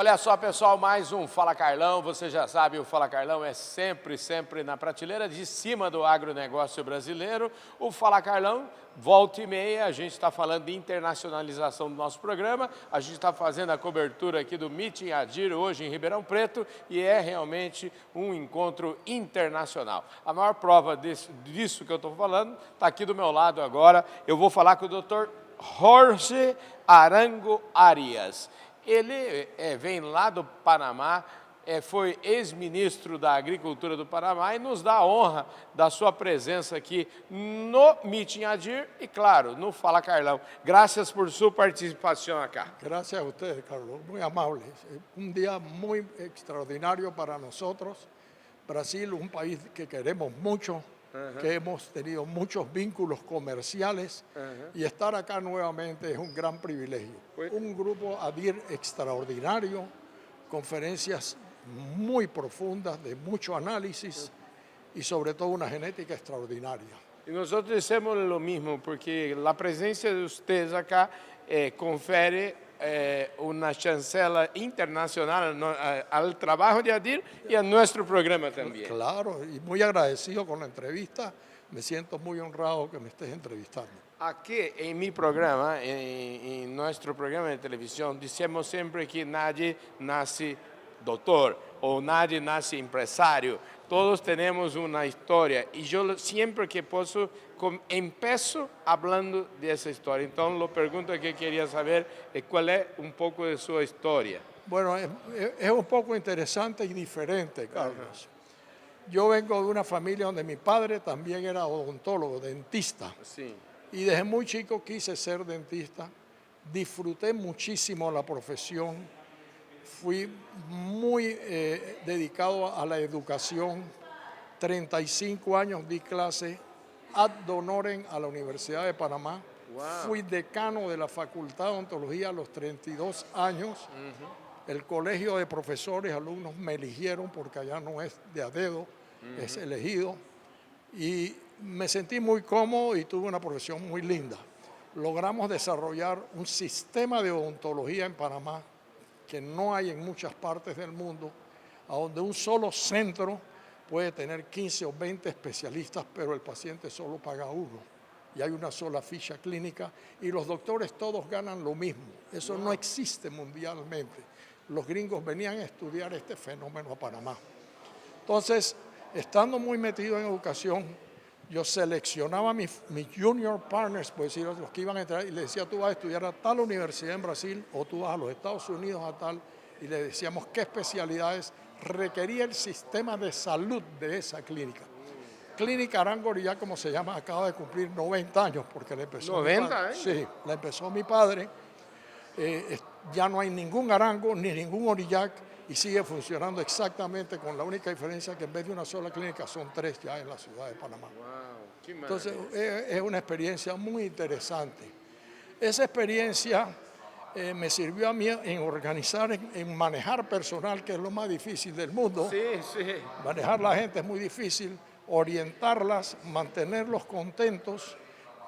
Olha só, pessoal, mais um Fala Carlão. Você já sabe, o Fala Carlão é sempre na prateleira de cima do agronegócio brasileiro. O Fala Carlão, volta e meia, a gente está falando de internacionalização do nosso programa. A gente está fazendo a cobertura aqui do Meeting Adir hoje em Ribeirão Preto e é realmente um encontro internacional. A maior prova disso que eu estou falando está aqui do meu lado agora. Eu vou falar com o Dr. Jorge Arango Arias. Ele vem lá do Panamá, foi ex-ministro da Agricultura do Panamá e nos dá a honra da sua presença aqui no Meeting Adir e, claro, no Fala Carlão. Graças por sua participação acá. Gracias a ustedes, Carlos, muy amables. Un día muy extraordinario para nosotros. Brasil, un país que queremos mucho, que hemos tenido muchos vínculos comerciales y estar acá nuevamente es un gran privilegio. Un grupo ADIR extraordinario, conferencias muy profundas, de mucho análisis y sobre todo una genética extraordinaria. E nós dissemos o mesmo, porque a presença de vocês acá confere uma chancela internacional ao trabalho de ADIR e a nosso programa também. Claro, y muy agradecido con la entrevista. Me siento muy honrado que me estés entrevistando. Aqui em meu programa, em nosso programa de televisão, dizemos sempre que nadie nasce doutor ou nadie nasce empresário. Todos temos uma história e eu sempre que posso empiezo falando dessa história. Então, a pergunta que queria saber é qual é pouco de sua história. Bueno, es un poco interesante y diferente, Carlos. Yo vengo de una familia donde mi padre también era odontólogo, dentista. Sim. Y desde muy chico quise ser dentista. Disfruté muchísimo la profesión. Fui muy dedicado a la educación. 35 años di clase ad honorem a la Universidad de Panamá. Wow. Fui decano de la Facultad de Odontología a los 32 años. El colegio de profesores, alumnos me eligieron porque allá no es de a dedo, es elegido. Y me sentí muy cómodo y tuve una profesión muy linda. Logramos desarrollar un sistema de odontología en Panamá que no hay en muchas partes del mundo, a donde un solo centro puede tener 15 o 20 especialistas, pero el paciente solo paga uno. Y hay una sola ficha clínica y los doctores todos ganan lo mismo. Eso no existe mundialmente. Los gringos venían a estudiar este fenómeno a Panamá. Entonces, estando muy metido en educación, yo seleccionaba mis junior partners, por decir, los que iban a entrar, y les decía, tú vas a estudiar a tal universidad en Brasil o tú vas a los Estados Unidos a tal, y le decíamos qué especialidades requería el sistema de salud de esa clínica. Clínica Arango ya como se llama, acaba de cumplir 90 años porque la empezó 90, mi padre. Sí, la empezó mi padre. Ya no hay ningún Arango ni ningún Orillac y sigue funcionando exactamente con la única diferencia que en vez de una sola clínica son 3 ya en la ciudad de Panamá. Wow, que Entonces es una experiencia muy interesante. Esa experiencia me sirvió a mí en organizar, en manejar personal, que es lo más difícil del mundo. Sí, sí. Manejar la gente es muy difícil, orientarlas, mantenerlos contentos,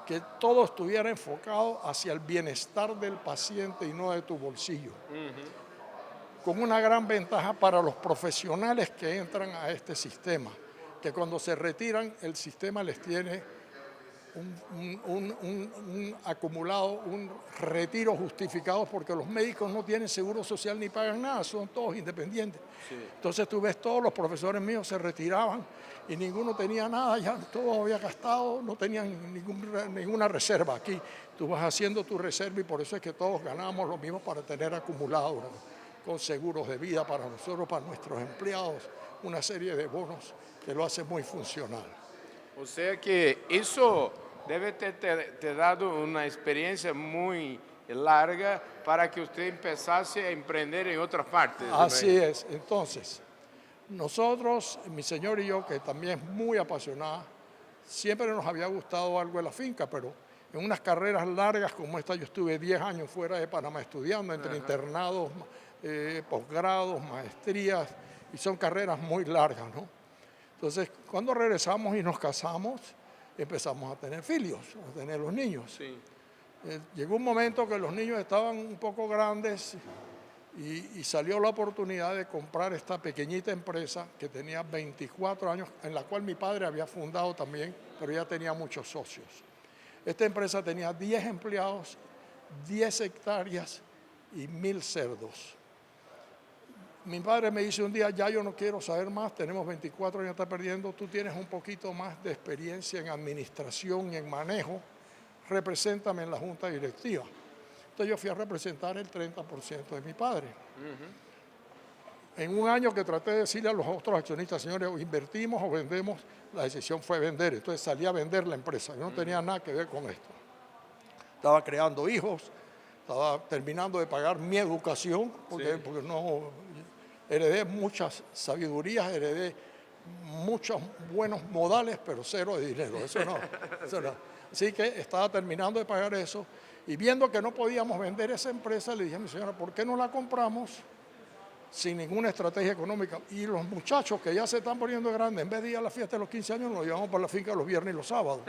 que todo estuviera enfocado hacia el bienestar del paciente y no de tu bolsillo. Con una gran ventaja para los profesionales que entran a este sistema, que cuando se retiran el sistema les tiene un acumulado, un retiro justificado porque los médicos no tienen seguro social ni pagan nada, son todos independientes. Sí. Entonces tú ves todos los profesores míos se retiraban y ninguno tenía nada, ya todo había gastado, no tenían ninguna reserva. Aquí tú vas haciendo tu reserva y por eso es que todos ganábamos lo mismo para tener acumulado, ¿no? Con seguros de vida para nosotros, para nuestros empleados, una serie de bonos que lo hace muy funcional. O sea que isso deve ter dado uma experiência muito larga para que você empezasse a empreender em outras partes. Así es. Entonces, nosotros, mi señor y yo, que también es muy apasionada, siempre nos había gustado algo de la finca, pero en unas carreras largas como esta, yo estuve 10 años fuera de Panamá estudiando, entre internados, posgrados, maestrías, y son carreras muy largas, ¿no? Entonces, cuando regresamos y nos casamos, empezamos a tener filios, a tener los niños. Sí. Llegó un momento que los niños estaban un poco grandes y salió la oportunidad de comprar esta pequeñita empresa que tenía 24 años, en la cual mi padre había fundado también, pero ya tenía muchos socios. Esta empresa tenía 10 empleados, 10 hectáreas y 1000 cerdos. Mi padre me dice un día, ya yo no quiero saber más, tenemos 24 años, está perdiendo, tú tienes un poquito más de experiencia en administración y en manejo, represéntame en la junta directiva. Entonces yo fui a representar el 30% de mi padre. En un año que traté de decirle a los otros accionistas, señores, o invertimos o vendemos, la decisión fue vender. Entonces salí a vender la empresa. Yo no tenía nada que ver con esto. Estaba creando hijos, estaba terminando de pagar mi educación, porque no heredé muchas sabidurías, heredé muchos buenos modales, pero cero de dinero. Eso no. Así que estaba terminando de pagar eso. Y viendo que no podíamos vender esa empresa, le dije a mi señora, ¿por qué no la compramos sin ninguna estrategia económica? Y los muchachos que ya se están poniendo grandes, en vez de ir a la fiesta de los 15 años, nos llevamos para la finca los viernes y los sábados.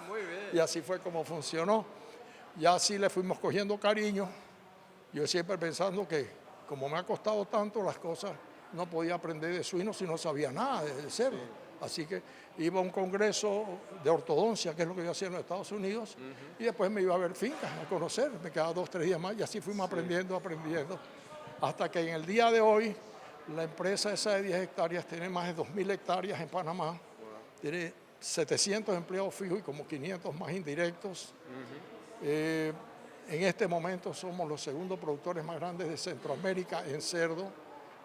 Muy bien. Y así fue como funcionó. Y así le fuimos cogiendo cariño. Yo siempre pensando que, como me ha costado tanto las cosas, no podía aprender de suino si no sabía nada de cerdo. Así que iba a un congreso de ortodoncia, que es lo que yo hacía en los Estados Unidos, y después me iba a ver fincas, a conocer, me quedaba 2 o 3 días más, y así fuimos aprendiendo, hasta que en el día de hoy, la empresa esa de 10 hectáreas tiene más de 2000 hectáreas en Panamá, tiene 700 empleados fijos y como 500 más indirectos. En este momento somos los segundos productores más grandes de Centroamérica en cerdo,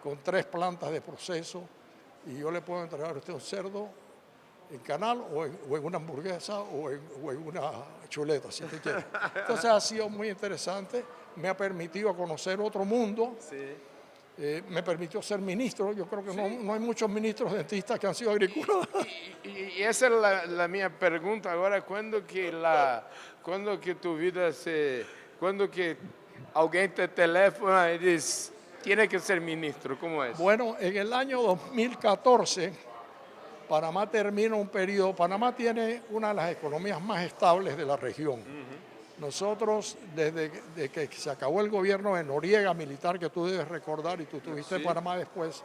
con 3 plantas de proceso, y yo le puedo entregar a usted un cerdo en canal o en una hamburguesa o en una chuleta, si usted quiere. Entonces ha sido muy interesante, me ha permitido conocer otro mundo, me permitió ser ministro. Yo creo que no hay muchos ministros dentistas que han sido agricultores. Y esa es la mía pregunta ahora, ¿cuándo que tu vida cuándo que alguien te teléfono y dice, tiene que ser ministro? ¿Cómo es? Bueno, en el año 2014, Panamá termina un periodo. Panamá tiene una de las economías más estables de la región. Nosotros, desde que se acabó el gobierno de Noriega militar, que tú debes recordar, y tú tuviste en Panamá después,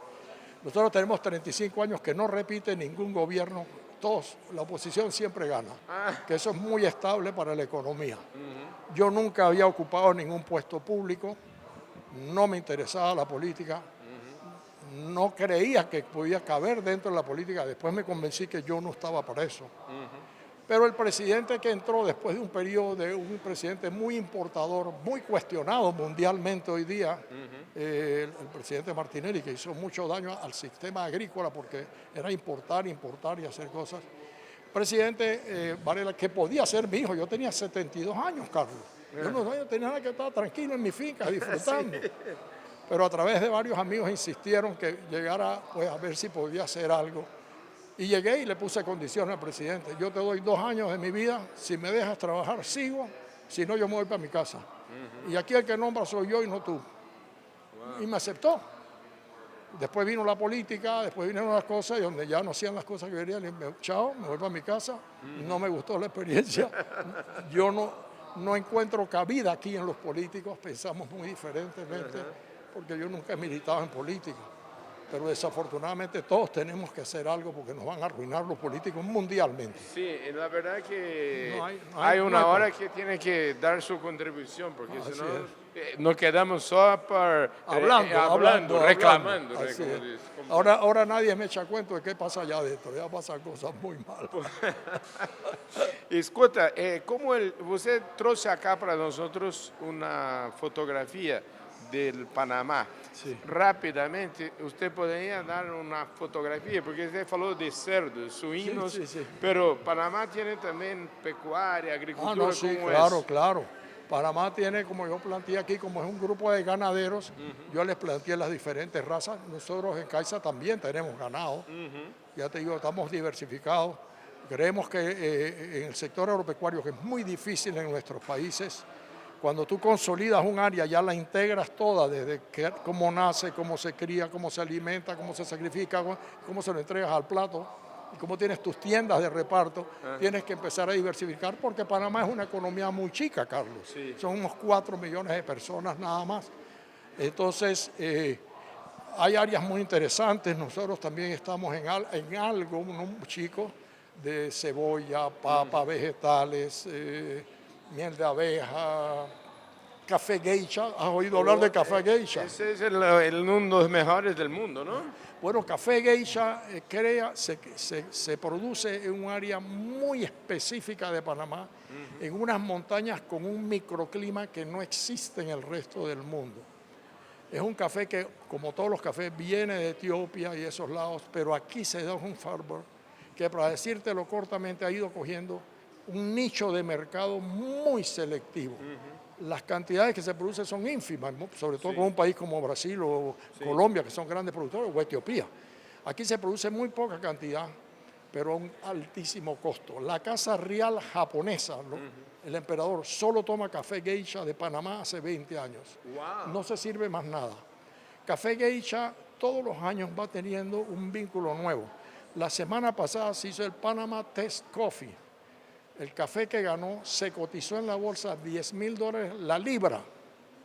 nosotros tenemos 35 años que no repite ningún gobierno. La oposición siempre gana, que eso es muy estable para la economía. Yo nunca había ocupado ningún puesto público, no me interesaba la política, no creía que podía caber dentro de la política. Después me convencí que yo no estaba para eso. Pero el presidente que entró después de un periodo de un presidente muy importador, muy cuestionado mundialmente hoy día, el presidente Martinelli, que hizo mucho daño al sistema agrícola porque era importar y hacer cosas. Presidente Varela, que podía ser mi hijo, yo tenía 72 años, Carlos. Yo no tenía nada que estar tranquilo en mi finca, disfrutando. Pero a través de varios amigos insistieron que llegara pues, a ver si podía hacer algo. Y llegué y le puse condiciones al presidente. Yo te doy 2 años de mi vida, si me dejas trabajar sigo, si no yo me voy para mi casa. Y aquí el que nombra soy yo y no tú. Y me aceptó. Después vino la política, después vinieron las cosas y donde ya no hacían las cosas que quería, le dije, chao, me voy para mi casa. No me gustó la experiencia. Yo no encuentro cabida aquí en los políticos, pensamos muy diferentemente, porque yo nunca he militado en política. Pero desafortunadamente todos tenemos que hacer algo porque nos van a arruinar los políticos mundialmente. Sí, la verdad que hay una hora que tiene que dar su contribución, porque si no nos quedamos solo hablando, reclamando. Ahora nadie me echa cuento de qué pasa allá adentro, ya pasan cosas muy malas. Escuta, ¿cómo usted trouxe acá para nosotros una fotografía del Panamá? Sí. Rápidamente, usted podría dar una fotografía, porque usted habló de cerdos, suínos, pero Panamá tiene también pecuaria, agricultura. Claro. Panamá tiene, como yo planteé aquí, como es un grupo de ganaderos, yo les planteé las diferentes razas. Nosotros en Caixa también tenemos ganado, ya te digo, estamos diversificados. Creemos que en el sector agropecuario, que es muy difícil en nuestros países, cuando tú consolidas un área, ya la integras toda, desde cómo nace, cómo se cría, cómo se alimenta, cómo se sacrifica, cómo se lo entregas al plato, y cómo tienes tus tiendas de reparto, tienes que empezar a diversificar, porque Panamá es una economía muy chica, Carlos. Son unos 4 millones de personas nada más. Entonces, hay áreas muy interesantes. Nosotros también estamos en algo, un chico, de cebolla, papa, vegetales, miel de abeja, café geisha. ¿Has oído hablar de café geisha? Ese es uno de los mejores del mundo, ¿no? Bueno, café geisha se produce en un área muy específica de Panamá, en unas montañas con un microclima que no existe en el resto del mundo. Es un café que, como todos los cafés, viene de Etiopía y esos lados, pero aquí se da un farmer que, para decírtelo cortamente, ha ido cogiendo un nicho de mercado muy selectivo. Las cantidades que se producen son ínfimas, sobre todo con un país como Brasil o Colombia, que son grandes productores, o Etiopía. Aquí se produce muy poca cantidad, pero a un altísimo costo. La Casa Real japonesa, el emperador, solo toma café geisha de Panamá hace 20 años. Wow. No se sirve más nada. Café geisha todos los años va teniendo un vínculo nuevo. La semana pasada se hizo el Panama Test Coffee. El café que ganó se cotizó en la bolsa $10,000 la libra.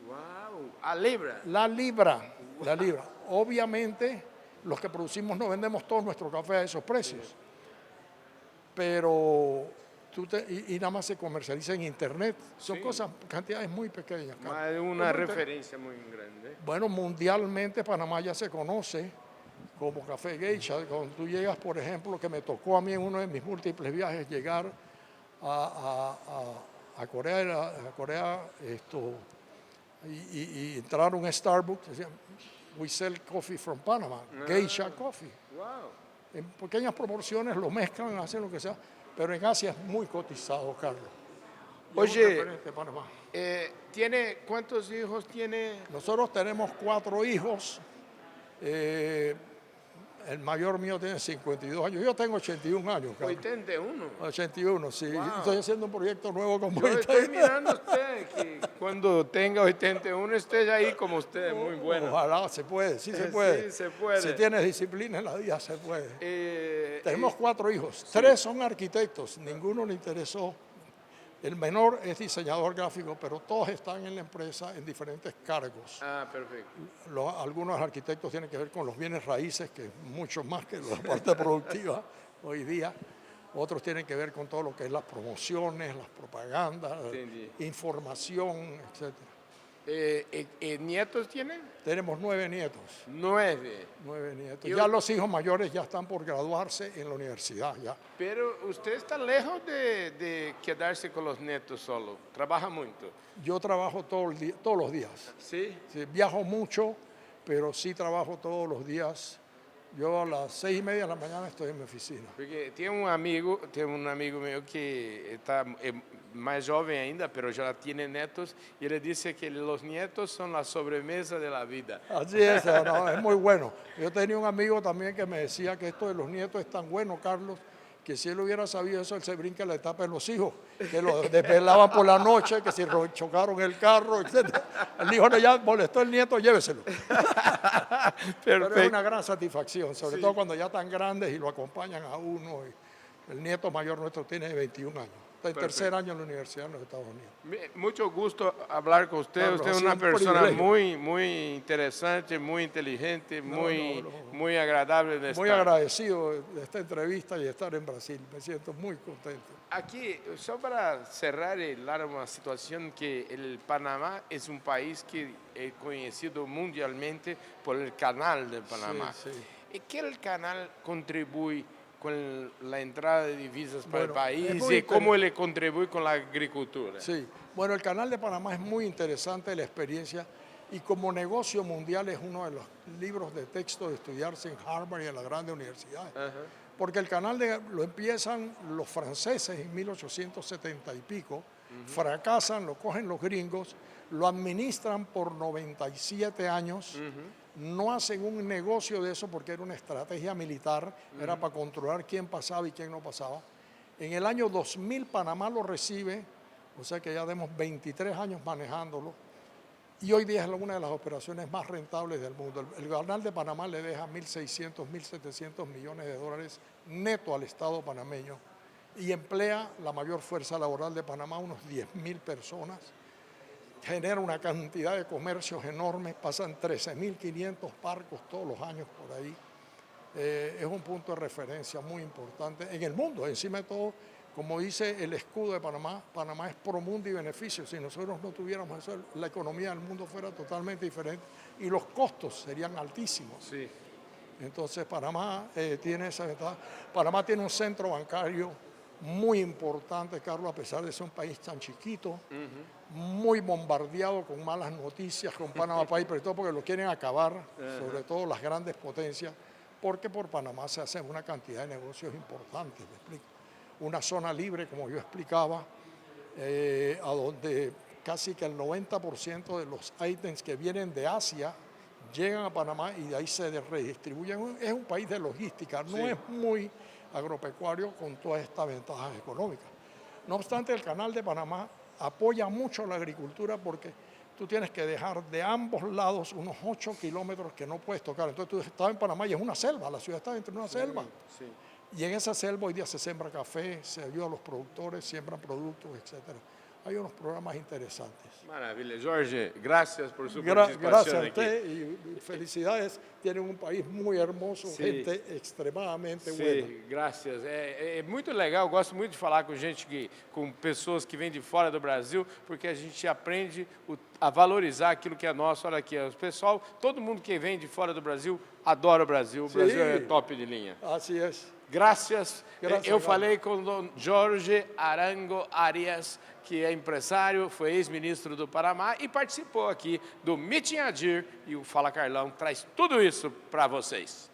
Wow. A libra. La libra, la libra. Obviamente, los que producimos no vendemos todo nuestro café a esos precios. Pero y nada más se comercializa en internet. Son cosas, cantidades muy pequeñas. Hay una referencia muy grande. Bueno, mundialmente Panamá ya se conoce como café geisha. Cuando tú llegas, por ejemplo, que me tocó a mí en uno de mis múltiples viajes llegar a Corea, y entrar a un Starbucks, decían, we sell coffee from Panama, geisha coffee. Wow. En pequeñas proporciones lo mezclan, hacen lo que sea, pero en Asia es muy cotizado, Carlos. Oye, De Panamá. ¿Cuántos hijos tiene? Nosotros tenemos 4 hijos. El mayor mío tiene 52 años. Yo tengo 81 años, Carlos. 81. 81, sí. Wow. Estoy haciendo un proyecto nuevo con Yo usted. estoy mirando a usted que cuando tenga 81 esté ahí como usted, muy bueno. Ojalá, se puede, sí se puede. Sí, se puede. Si tienes disciplina en la vida, se puede. Tenemos 4 hijos. 3 son arquitectos, ninguno le interesó. El menor es diseñador gráfico, pero todos están en la empresa en diferentes cargos. Ah, perfecto. Algunos arquitectos tienen que ver con los bienes raíces, que es mucho más que la parte productiva hoy día. Otros tienen que ver con todo lo que es las promociones, las propagandas, información, etc. ¿Nietos tienen? Tenemos 9 nietos. 9. 9 nietos. Ya los hijos mayores ya están por graduarse en la universidad. Ya. Pero usted está lejos de quedarse con los nietos solo. Trabaja mucho. Yo trabajo todos los días. ¿Sí? Sí, viajo mucho, pero sí trabajo todos los días. Yo a las 6:30 de la mañana estoy en mi oficina. Porque tiene un amigo mío que está más joven ainda, pero ya tiene nietos, y él dice que los nietos son la sobremesa de la vida. Así es, no, es muy bueno. Yo tenía un amigo también que me decía que esto de los nietos es tan bueno, Carlos, que si él hubiera sabido eso, él se brinca la etapa de los hijos, que lo desvelaban por la noche, que si chocaron el carro, etc. El hijo no, ya molestó el nieto, lléveselo. Pero es una gran satisfacción, sobre todo cuando ya están grandes y lo acompañan a uno. El nieto mayor nuestro tiene 21 años. Está en tercer año en la universidad en los Estados Unidos. Mucho gusto hablar con usted. Carlos, usted es una persona muy interesante, muy inteligente, muy agradable de estar. Muy agradecido de esta entrevista y de estar en Brasil. Me siento muy contento. Aquí, solo para cerrar y hablar de una situación que el Panamá es un país que es conocido mundialmente por el canal de Panamá. Sí, sí. ¿Y qué el canal contribuye con la entrada de divisas para el país y cómo le contribuye con la agricultura? Sí, bueno, el canal de Panamá es muy interesante la experiencia y como negocio mundial es uno de los libros de texto de estudiarse en Harvard y en las grandes universidades. Porque el canal lo empiezan los franceses en 1870 y pico, fracasan, lo cogen los gringos, lo administran por 97 años, no hacen un negocio de eso porque era una estrategia militar, era para controlar quién pasaba y quién no pasaba. En el año 2000 Panamá lo recibe, o sea que ya tenemos 23 años manejándolo, y hoy día es una de las operaciones más rentables del mundo. El canal de Panamá le deja 1.600, 1.700 millones de dólares neto al Estado panameño y emplea la mayor fuerza laboral de Panamá, unos 10.000 personas. genera una cantidad de comercios enormes, pasan 13.500 barcos todos los años por ahí. Es un punto de referencia muy importante en el mundo. Encima de todo, como dice el escudo de Panamá, Panamá es pro mundo y beneficio. Si nosotros no tuviéramos eso, la economía del mundo fuera totalmente diferente y los costos serían altísimos. Sí. Entonces Panamá tiene esa ventaja. Panamá tiene un centro bancario muy importante, Carlos, a pesar de ser un país tan chiquito, muy bombardeado con malas noticias, con Panama Papers y todo, porque lo quieren acabar, sobre todo las grandes potencias, porque por Panamá se hacen una cantidad de negocios importantes, ¿me explico? Una zona libre, como yo explicaba, a donde casi que el 90% de los ítems que vienen de Asia llegan a Panamá y de ahí se redistribuyen. Es un país de logística, no es muy agropecuario con todas estas ventajas económicas. No obstante, el Canal de Panamá apoya mucho la agricultura porque tú tienes que dejar de ambos lados unos 8 kilómetros que no puedes tocar. Entonces tú estás en Panamá y es una selva, la ciudad está dentro de una selva. Sí. Y en esa selva hoy día se siembra café, se ayuda a los productores, siembran productos, etc. Hay unos programas interesantes. Maravilha. Jorge, gracias por su Gracias participación a aquí. usted y felicidades. Tienen un país muy hermoso, gente extremadamente buena. Sim, graças. É muito legal, eu gosto muito de falar com com pessoas que vêm de fora do Brasil, porque a gente aprende a valorizar aquilo que é nosso. Olha aqui, o pessoal, todo mundo que vem de fora do Brasil adora o Brasil. O Brasil é top de linha. Así es. Graças. Graças, Eu falei com o Dom Jorge Arango Arias, que é empresário, foi ex-ministro do Panamá e participou aqui do Meeting Adir, e o Fala Carlão traz tudo isso para vocês.